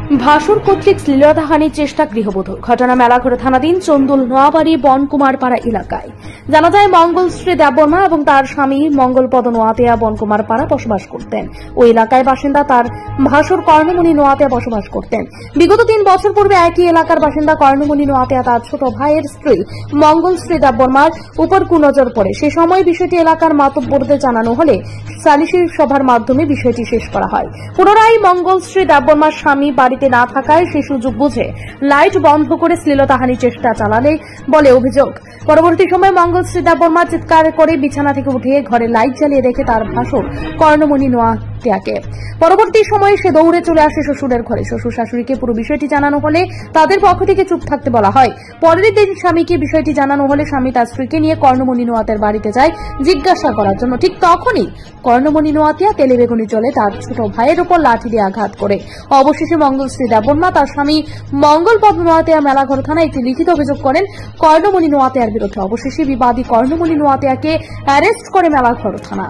ভাসুর কর্তৃক শ্লীলতাহানির চেষ্টা গৃহবধূর ঘটনা মেলাঘর থানাধীন চন্দুল নোয়াবাড়ি বনকুমারপাড়া এলাকায়। জানা যায় মঙ্গলশ্রী দেববর্মা এবং তার স্বামী মঙ্গলপদ নোয়াতিয়া বনকুমারপাড়া বসবাস করতেন। ওই এলাকায় বাসিন্দা তার ভাসুর কর্ণমণি নোয়াতিয়া বসবাস করতেন। বিগত 3 বছর পূর্বে একই এলাকার বাসিন্দা কর্ণমণি নোয়াতিয়া তার ছোট ভাইয়ের স্ত্রী মঙ্গলশ্রী দেববর্মার উপর কুনজর পড়ে। সে সময় বিষয়টি এলাকার মাতব্বরদের জানানো হলে সালিশি সভার মাধ্যমে বিষয়টি শেষ করা হয়। পুনরায় মঙ্গলশ্রী দেববর্মার স্বামী বাড়িতে না থাকায় সে সুযোগ বুঝে লাইট বন্ধ করে শ্লীলতাহানির চেষ্টা চালালে বলে অভিযোগ। পরবর্তী সময় মঙ্গলশ্রী দেববর্মা চিৎকার করে বিছানা থেকে উঠে ঘরে লাইট জ্বালিয়ে রেখে তার ভাসুর কর্ণমণি নোয়াতিয়াকে। পরবর্তী সময়ে সে দৌড়ে চলে আসে শ্বশুরের ঘরে। শ্বশুর শাশুড়িকে পুরো বিষয়টি জানানো হলে তাদের পক্ষ থেকে চুপ থাকতে বলা হয়। পরের দিন স্বামীকে বিষয়টি জানানো হলে স্বামী তার স্ত্রীকে নিয়ে কর্ণমণি নোয়াতিয়ার বাড়িতে যায় জিজ্ঞাসা করার জন্য। ঠিক তখনই কর্ণমণি নোয়াতিয়া তেলে বেগুনি জলে তার ছোট ভাইয়ের উপর লাঠি দিয়ে আঘাত করে। অবশেষে মঙ্গলশ্রী দেববর্মা তার স্বামী মঙ্গলপদ নোয়াতিয়া মেলাঘর থানায় একটি লিখিত অভিযোগ করেন কর্ণমণি নোয়াতিয়ার বিরুদ্ধে। অবশেষে বিবাদী কর্ণমণি নোয়াতিয়াকে অ্যারেস্ট করে মেলাঘর থানা।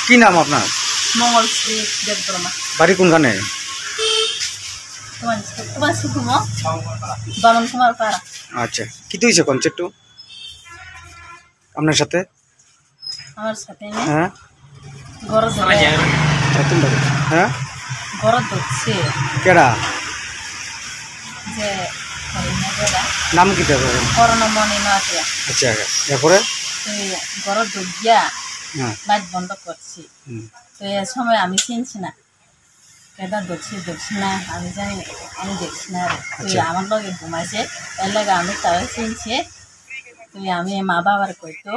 কি নাম আপনার? মঙ্গলশ্রী দেববর্মা। বাড়ি কোনখানে? বনকুমারপাড়া। আচ্ছা, কি তুইছে কনসেপ্ট আপনার সাথে? আমার সাথে হ্যাঁ গরজ হ্যাঁ গরজ হচ্ছে কেডা যে নাম কি দেবে? কর্ণমণি নোয়াতিয়া। আচ্ছা, এরপরে তুই গরজ গিয়া হ্যাঁ লাইট বন্ধ করছি। তো এ সময় আমি চিনছি না কেদা দেখছি না, আমি জানি আমি দেখছি না। তুই আমার লগে ঘুমাইছে এর লাগে আমি তাই চিনছি। তুই আমি মা বাবার কইতো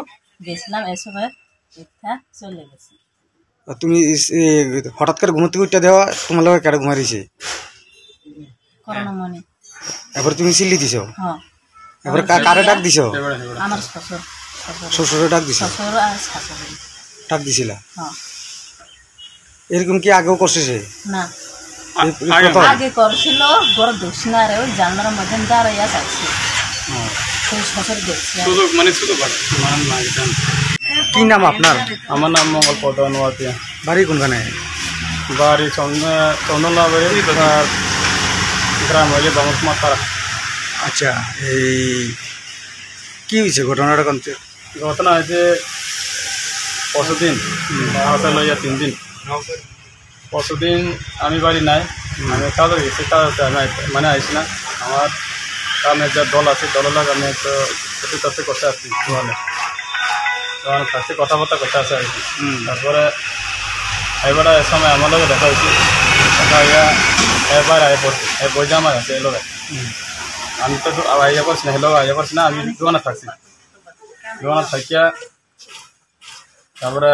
গেছিলাম এসবে ইচ্ছা চলে গেছি। তুমি হঠাৎ করে ঘুমোতে উঠতে দেওয়া তোমার লগে কেডা ঘুমাইছে? কর্ণমণি। এরপর তুমি চিল্লি দিছ? হ্যাঁ। এরপর কারে ডাক দিছ? আমার শ্বশুর শ্বশুরে ডাক দিছ? শ্বশুর আর শাশুড়ি ডাক দিছিলা? হ্যাঁ। এরকম কি আগেও করছে সে? না, প্রথম? আগে করছিল বড় দক্ষিণা রে ওই জানলার মধ্যে দাঁড়াইয়া যাচ্ছে। সেই শ্বশুর দেখছি। কি নাম আপনার? আমার নাম মঙ্গলপদ নোয়াতিয়া। বাড়ি কোনখানে? বাড়ি চন্দনবাড়ি গ্রাম হইলে বনকুমারপাড়া। আচ্ছা, এই কি হয়েছে ঘটনাটা কমতে? ঘটনা হয়েছে পরশুদিন, হাতে লইয়া 3 দিন। পরশুদিন আমি বাড়ি নাই, আমি কাজে গেছি। কাজে আমি মানে আইসি না। আমার কামের যা দল আছে দলের লাগে আমি তো তাতে করতে আসছি দোয়ালে। তখন কাছে কথাবার্তা করতে আসে আর কি। তারপরে এবার এ সময় আমার লোক দেখা হয়েছে। দেখা হইয়া এবার আয় পড়ছে বইজা আমার আছে এ লোক। আমি তো আইয়া করছি না, হেলো আইয়া করছি না, আমি দোকানে থাকছি। দোকানে থাকিয়া তারপরে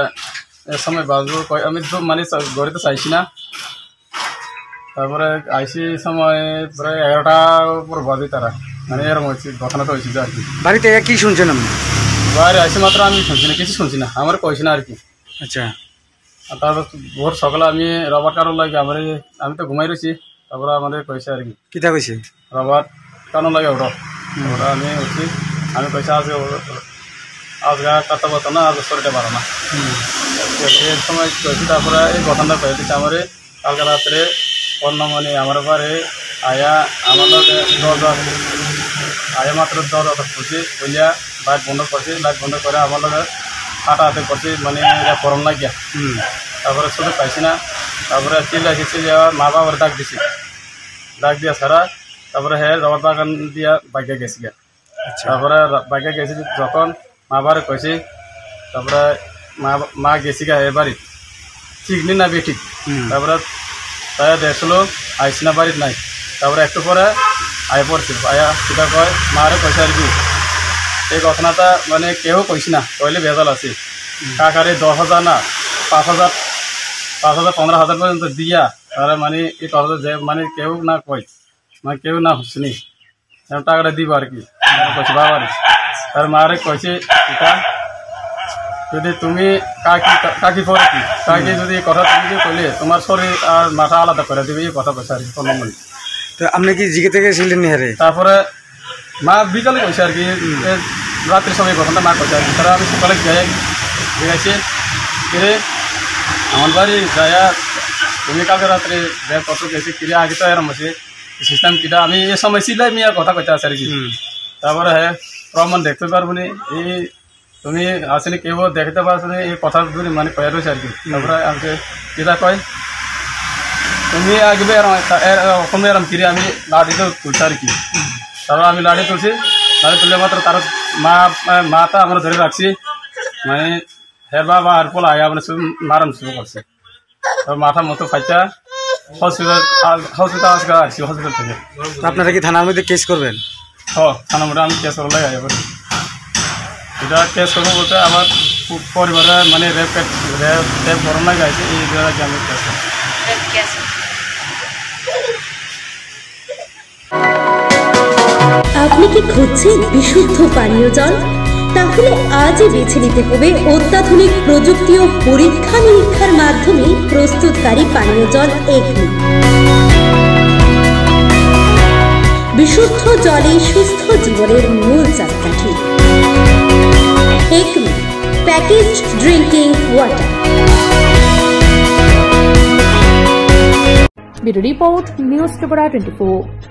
এ সময় বাজু আমি তো মানে ঘরে তো চাইছি না। তারপরে আইসি সময় প্রায় 11টার উপর বাজে তারা মানে এরকম হয়েছে। ঘটনাটা হয়েছিল আর কি। বাড়িতে কি শুনছেন আপনি? বাইরে আইসি মাত্র আমি শুনছি না, কিছু শুনছি না, আমার কইছি না আর কি। আচ্ছা, তারপর ভোর সকালে আমি রবার কারণ লাগে আমি তো ঘুমাই রয়েছি। তারপরে আমাদের কইছে আর কি। কিতা কইছে? রবার কারণ লাগে ওটা ওটা আমি উঠছি। আমি কইছে আজকে কাটা বতো না, আজ শরীরটা ভালো না। এই সময় কইছি। তারপরে এই ঘটনাটা কয়ে দিচ্ছে আমার কালকে রাত্রে কর্ণমণি আমার বারে আয়া আমার লগে আয়া মাত্র দরজা খুঁজছি বলিয়া লাইট বন্ধ করছি। লাইট বন্ধ করে আমার লগে হাঁটাহাঁটি করছি, মানে এটা গরম লাগিয়া। তারপরে শুধু পাইছি না। তারপরে চিল্লা গেছি যে মা বাবার ডাক দিছি। ডাক দিয়া ছাড়া তারপরে হ্যাঁ রবার বাগান দিয়া বাইকে গেছি গা। তারপরে বাইকে গেছি যখন মা বাবারে কইছি। তারপরে মা গেছি গা এ বাড়ি ঠিক নি না ঠিক। তারপরে তাই দেখলো আইসি না বাড়ির নাই। তারপরে একটু পরে আয় পড়ছি। আয়া সেটা কয় মারে কইছে আর কি এই ঘটনাটা মানে কেউ কইছি না, কইলে ভেজাল আছে। কাকারে 10,000 না 5,000 15,000 পর্যন্ত দিয়া তারা মানে এই কথা যে মানে কেউ না কই, মানে কেউ না শুনি টাকাটা দিব আর কি। কইছে বাবার তার মারে কইছে এটা যদি তুমি কাকি পরে কি কাকি যদি কথা তুমি কইলে তোমার শরীর আর মাথা আলাদা করে দিবে এই কথা কইছে আর কি। তো আপনি কি জিগে থেকে ছিলেন নিহারে? তারপরে মা বিকালে কইছে আর কি, রাত্রি সময় ঘটনা মা কইছে আর কি। তারা আমি সকালে গিয়েছি কিরে আমার বাড়ি যাইয়া তুমি কালকে রাত্রে রেপ কত গেছি কিরা আগে তো এরম আছে সিস্টেম কিটা আমি এই সময় সিলাই মিয়া কথা কইতে আছে আর কি তারপরে হ্যাঁ প্রমাণ দেখতে পারবো নি এই তুমি আসলে কেউ দেখতে পারছো না এই কথা মানে কয়ে রয়েছে আর কি তারপরে আমাকে কিটা কয় তুমি আগবে অসমে এরম কিরে আমি লাঠিতে তুলছি আর কি তারপর আমি লাঠি তুলছি লাঠি তুললে মাত্র তার মাটা আমরা ধরে রাখছি মানে হের বাবা আর পোলা আগে আমরা মারান শুরু করছে মাথা মতো ফাইটা হসপিটাল আসছি হসপিটাল থেকে আপনারা কি থানার মধ্যে কেস করবেন? থানার মধ্যে আমি কেস করলে আগে করি এটা কেস করবো বলতে আমার পরিবারে মানে রেপ করোনা গাইছে এই জায়গায় আমি কেস করবো। আপনি কি খুঁজছেন বিশুদ্ধ পানীয় জল? তাহলে আজই বেছে নিতে হবে অত্যাধুনিক প্রযুক্তি ও পরীক্ষা নিরীক্ষার মাধ্যমে প্রস্তুতকারী পানীয় জল একমি। বিশুদ্ধ জলে সুস্থ জীবনের মূল চাকাঠি। Acme packaged drinking water. Bureau report, news Tripura 24।